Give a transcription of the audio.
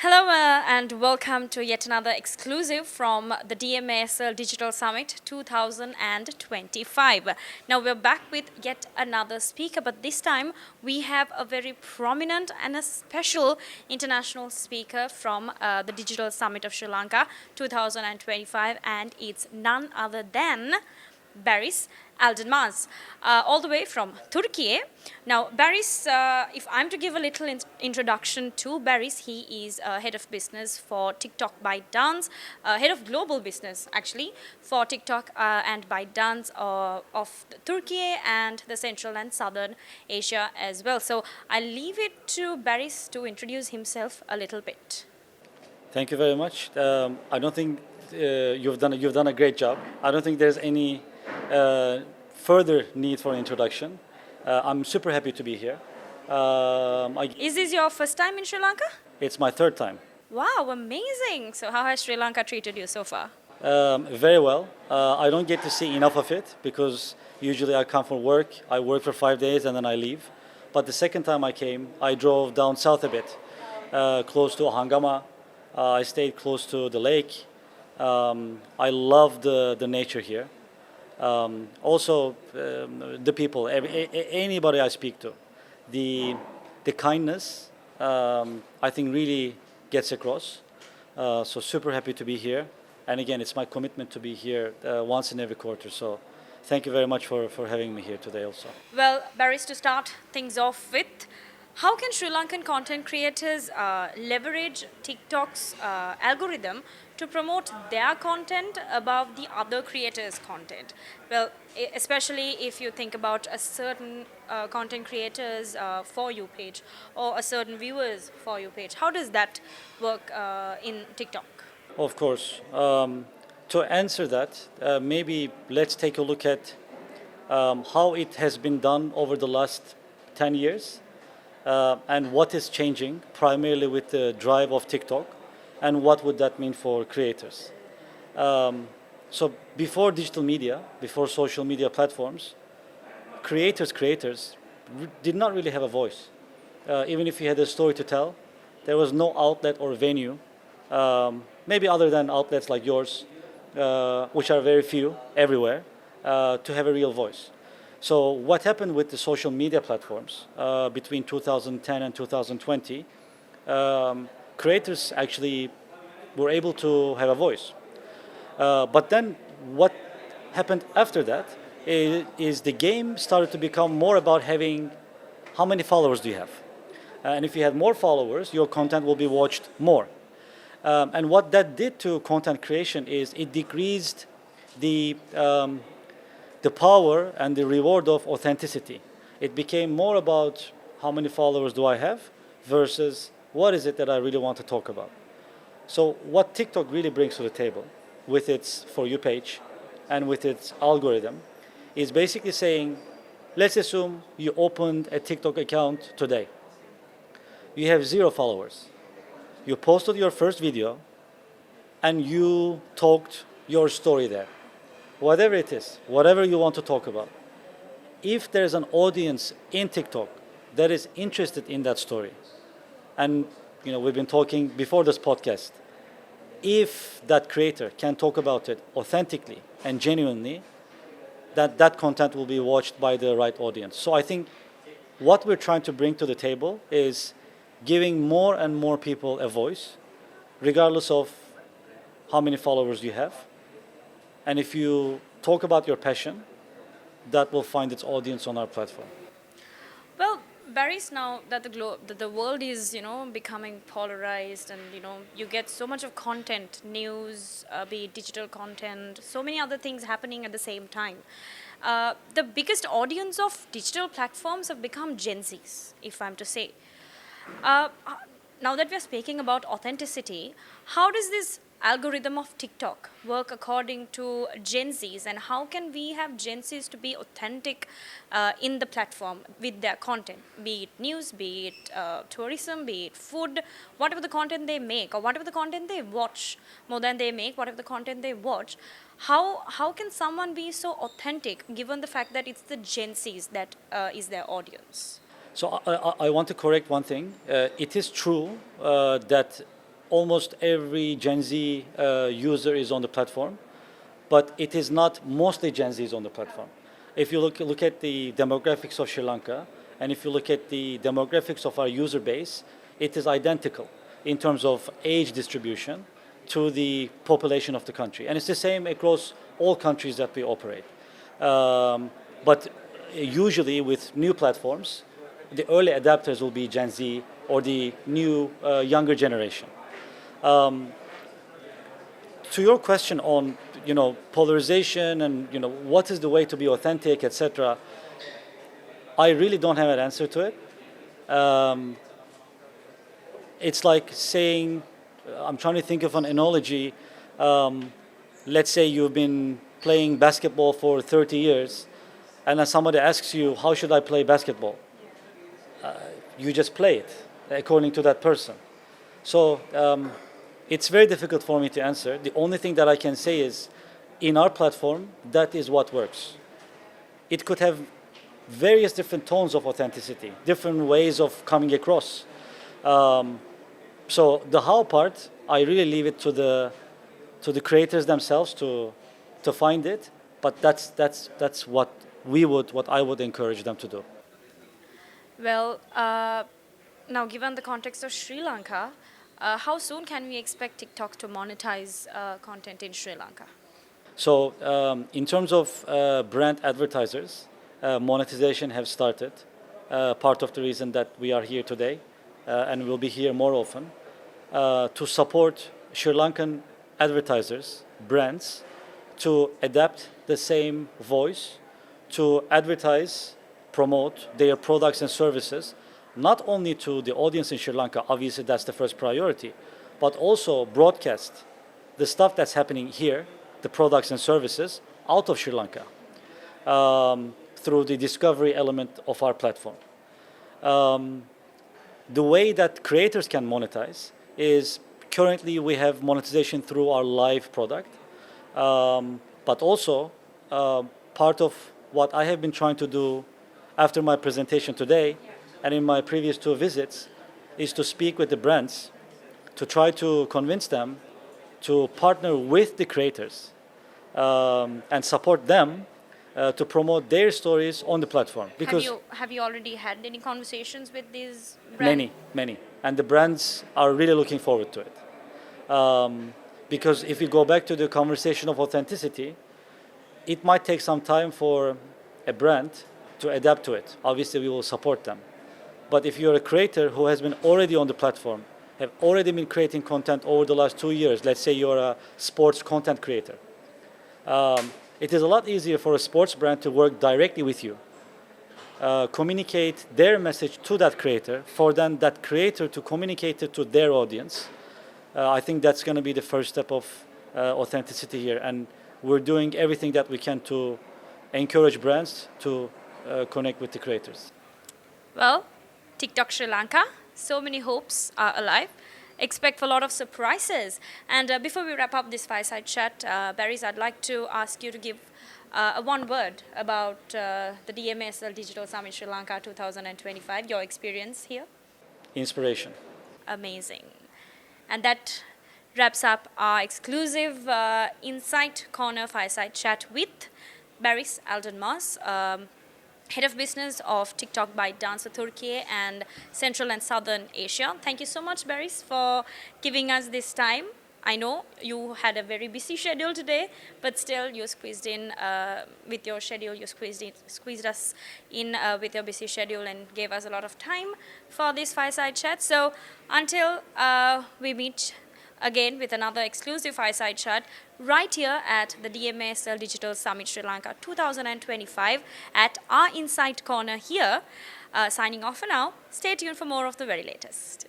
Hello and welcome to yet another exclusive from the DMASL Digital Summit 2025. Now we're back with yet another speaker, but this time we have a very prominent and a special international speaker from the Digital Summit of Sri Lanka 2025, and it's none other than Baris Aldenmaz, all the way from Turkey. Now, Baris, if I'm to give a little introduction to Baris, he is head of business for TikTok ByteDance, head of global business actually for TikTok and ByteDance of Turkey and the Central and Southern Asia as well. So I'll leave it to Baris to introduce himself a little bit. Thank you very much. I don't think you've done a great job. I don't think there's any further need for introduction. I'm super happy to be here. Is this your first time in Sri Lanka? It's my third time. Wow, amazing. So how has Sri Lanka treated you so far? Very well. I don't get to see enough of it because usually I come from work. I work for 5 days and then I leave. But the second time I came, I drove down south a bit, close to Hangama. I stayed close to the lake. I love the nature here. Also, the people, anybody I speak to, the kindness, I think really gets across. So super happy to be here. And again, it's my commitment to be here once in every quarter. So thank you very much for having me here today also. Well, Baris, to start things off with, how can Sri Lankan content creators leverage TikTok's algorithm to promote their content above the other creators' content? Well, especially if you think about a certain content creators For You page or a certain viewers For You page. How does that work in TikTok? Of course. To answer that, maybe let's take a look at how it has been done over the last 10 years. And what is changing primarily with the drive of TikTok, and what would that mean for creators? So before digital media, before social media platforms, creators did not really have a voice. Even if you had a story to tell, there was no outlet or venue, maybe other than outlets like yours, which are very few everywhere, to have a real voice. So what happened with the social media platforms between 2010 and 2020, creators actually were able to have a voice. But then what happened after that is the game started to become more about having how many followers do you have. And if you have more followers, your content will be watched more. And what that did to content creation is it decreased the power and the reward of authenticity. It became more about how many followers do I have versus what is it that I really want to talk about. So what TikTok really brings to the table with its For You page and with its algorithm is basically saying, let's assume you opened a TikTok account today. You have 0 followers. You posted your first video and you talked your story there. Whatever it is, whatever you want to talk about. If there's an audience in TikTok that is interested in that story, and we've been talking before this podcast, if that creator can talk about it authentically and genuinely, that content will be watched by the right audience. So I think what we're trying to bring to the table is giving more and more people a voice, regardless of how many followers you have. And if you talk about your passion, that will find its audience on our platform. Well, Baris, now that the world is becoming polarized, and you get so much of content, news, be it digital content, so many other things happening at the same time. The biggest audience of digital platforms have become Gen Zs, if I'm to say. Now that we're speaking about authenticity, how does this algorithm of TikTok work according to Gen Zs, and how can we have Gen Zs to be authentic in the platform with their content, be it news, be it tourism, be it food, whatever the content they make or whatever the content they watch, more than they make, whatever the content they watch, how can someone be so authentic given the fact that it's the Gen Zs that is their audience? So I want to correct one thing. It is true that almost every Gen Z user is on the platform, but it is not mostly Gen Zs on the platform. If you look at the demographics of Sri Lanka, and if you look at the demographics of our user base, it is identical in terms of age distribution to the population of the country. And it's the same across all countries that we operate. But usually with new platforms, the early adapters will be Gen Z or the new younger generation. To your question on polarization and what is the way to be authentic, etc., I really don't have an answer to it. It's like saying, I'm trying to think of an analogy. Let's say you've been playing basketball for 30 years, and then somebody asks you, how should I play basketball? You just play it according to that person. So it's very difficult for me to answer. The only thing that I can say is, in our platform, that is what works. It could have various different tones of authenticity, different ways of coming across. So the how part, I really leave it to the creators themselves to find it. But that's what I would encourage them to do. Well, now given the context of Sri Lanka, how soon can we expect TikTok to monetize content in Sri Lanka? So in terms of brand advertisers, monetization have started. Part of the reason that we are here today and will be here more often to support Sri Lankan advertisers, brands, to adapt the same voice to advertise, promote their products and services, not only to the audience in Sri Lanka, obviously that's the first priority, but also broadcast the stuff that's happening here, the products and services, out of Sri Lanka through the discovery element of our platform. The way that creators can monetize is currently we have monetization through our live product, but also part of what I have been trying to do after my presentation today and in my previous 2 visits is to speak with the brands to try to convince them to partner with the creators and support them to promote their stories on the platform. Because have you already had any conversations with these brands? Many. And the brands are really looking forward to it. Because if you go back to the conversation of authenticity, it might take some time for a brand to adapt to it. Obviously, we will support them. But if you're a creator who has been already on the platform, have already been creating content over the last 2 years, let's say you're a sports content creator, it is a lot easier for a sports brand to work directly with you, communicate their message to that creator, for then that creator to communicate it to their audience. I think that's going to be the first step of authenticity here. And we're doing everything that we can to encourage brands to connect with the creators. Well, TikTok Sri Lanka, so many hopes are alive. Expect a lot of surprises. And before we wrap up this fireside chat, Barrys, I'd like to ask you to give one word about the DMASL Digital Summit Sri Lanka 2025, your experience here. Inspiration. Amazing. And that wraps up our exclusive Insight Corner fireside chat with Barrys Aldenmaz, Head of Business of TikTok ByteDance for Turkey and Central and Southern Asia. Thank you so much, Barrys, for giving us this time. I know you had a very busy schedule today, but still you squeezed in with your schedule. You squeezed us in with your busy schedule and gave us a lot of time for this fireside chat. So until we meet again with another exclusive fireside chat right here at the DMASL Digital Summit Sri Lanka 2025 at our Insight Corner here. Signing off for now. Stay tuned for more of the very latest.